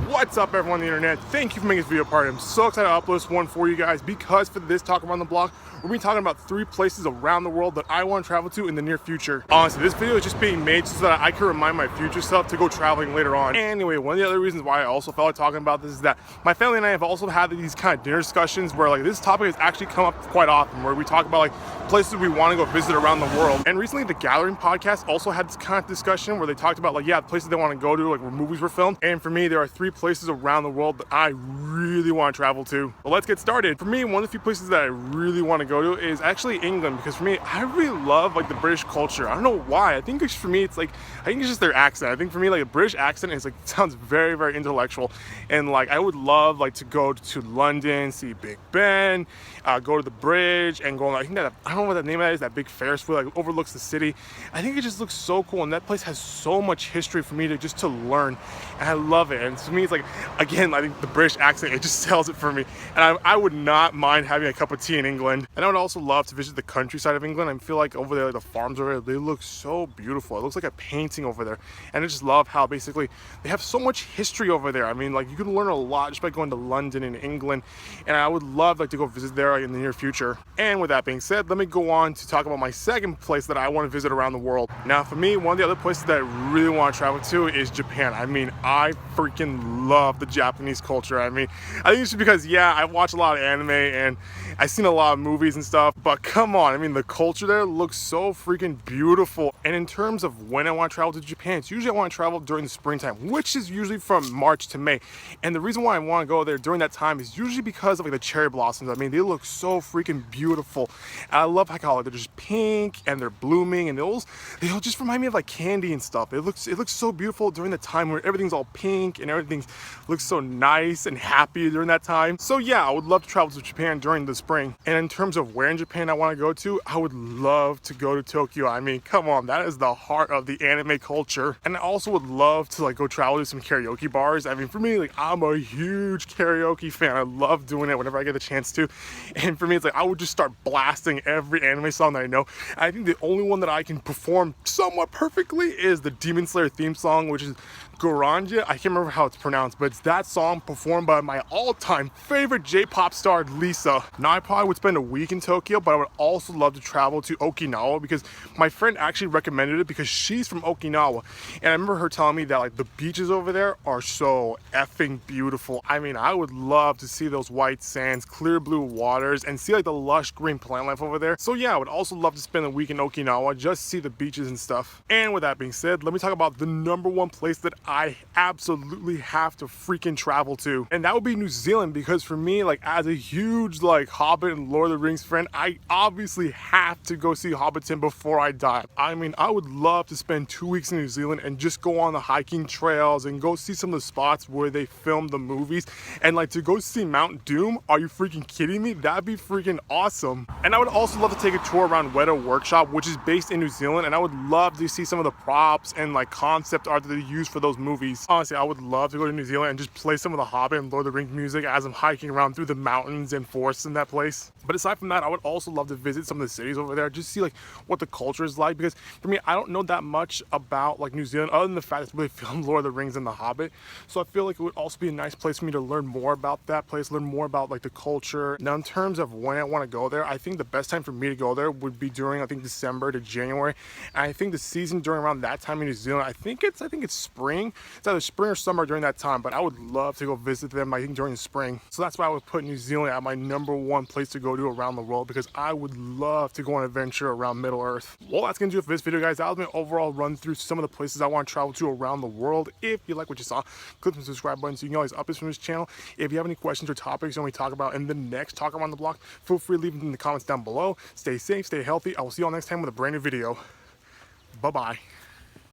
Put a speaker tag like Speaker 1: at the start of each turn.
Speaker 1: What's up, everyone on the internet? Thank you for making this video part. I'm so excited to upload this one for you guys because for this Talk Around the Block, we're going to be talking about 3 places around the world that I want to travel to in the near future. Honestly, this video is just being made so that I can remind my future self to go traveling later on. Anyway, one of the other reasons why I also felt like talking about this is that my family and I have also had these kind of dinner discussions where like this topic has actually come up quite often, where we talk about like places we want to go visit around the world. And recently the Gathering podcast also had this kind of discussion where they talked about like, the places they want to go to, like where movies were filmed. And for me, there are 3 places around the world that I really want to travel to. But let's get started. For me, one of the few places that I really want to go to is actually England, because for me, I really love like the British culture. I don't know why. I think it's, for me, it's like, I think it's just their accent. I think for me, like a British accent is like, sounds very, very intellectual. And like, I would love like to go to London, see Big Ben, go to the bridge and go, I think that, I don't know what the name of that is, that big Ferris wheel like overlooks the city. I think it just looks so cool. And that place has so much history for me to learn. And I love it. And to me, it's like, again, I think the British accent, it just sells it for me. And I would not mind having a cup of tea in England. And I would also love to visit the countryside of England. I feel like over there, like the farms over there, they look so beautiful. It looks like a painting over there. And I just love how basically they have so much history over there. I mean, like you can learn a lot just by going to London and England. And I would love like to go visit there in the near future. And with that being said, let me go on to talk about my second place that I want to visit around the world. Now for me, one of the other places that I really want to travel to is Japan. I mean, I freaking love the Japanese culture. I mean, I think it's just because, yeah, I watch a lot of anime and I've seen a lot of movies and stuff, but come on, I mean, the culture there looks so freaking beautiful. And in terms of when I want to travel to Japan, it's usually I want to travel during the springtime, which is usually from March to May. And the reason why I want to go there during that time is usually because of like the cherry blossoms. I mean, they look so freaking beautiful. And I love how they're just pink and they're blooming, and they'll just remind me of like candy and stuff. It looks so beautiful during the time where everything's all pink and everything looks so nice and happy during that time. So yeah, I would love to travel to Japan during the spring. And in terms of where in Japan I want to go to, I would love to go to Tokyo. I mean, come on, that is the heart of the anime culture. And I also would love to like go travel to some karaoke bars. I mean, for me, like I'm a huge karaoke fan. I love doing it whenever I get the chance to. And for me, it's like I would just start blasting every anime song that I know. I think the only one that I can perform somewhat perfectly is the Demon Slayer theme song, which is Goranja. I can't remember how it's pronounced, but it's that song performed by my all-time favorite J-pop star, Lisa. Now, I probably would spend a week in Tokyo, but I would also love to travel to Okinawa because my friend actually recommended it because she's from Okinawa. And I remember her telling me that like the beaches over there are so effing beautiful. I mean, I would love to see those white sands, clear blue waters, and see like the lush green plant life over there. So yeah, I would also love to spend a week in Okinawa just to see the beaches and stuff. And with that being said, let me talk about the #1 place that I absolutely have to freaking travel to, and that would be New Zealand, because for me, like as a huge like Hobbit and Lord of the Rings fan, I obviously have to go see Hobbiton before I die. I mean, I would love to spend 2 weeks in New Zealand and just go on the hiking trails and go see some of the spots where they filmed the movies, and like to go see Mount Doom. Are you freaking kidding me? That'd be freaking awesome. And I would also love to take a tour around Weta Workshop, which is based in New Zealand, and I would love to see some of the props and like concept art that they use for those movies. Honestly, I would love to go to New Zealand and just play some of the Hobbit and Lord of the Rings music as I'm hiking around through the mountains and forests in that place. But aside from that, I would also love to visit some of the cities over there, just see like what the culture is like, because for me, I don't know that much about like New Zealand other than the fact that they filmed Lord of the Rings and the Hobbit. So I feel like it would also be a nice place for me to learn more about that place, learn more about like the culture. Now, in terms of when I want to go there, I think the best time for me to go there would be during, I think, December to January. And I think the season during around that time in New Zealand, I think it's spring. It's either spring or summer during that time, but I would love to go visit them, I think, during the spring. So that's why I would put New Zealand at my #1 place to go to around the world, because I would love to go on an adventure around Middle Earth. Well, that's gonna do it for this video, guys. That was my overall run through some of the places I want to travel to around the world. If you like what you saw, click the subscribe button so you can always updates from this channel. If you have any questions or topics you want me to talk about in the next Talk Around the Block, feel free to leave them in the comments down below. Stay safe, stay healthy. I will see you all next time with a brand new video. Bye-bye.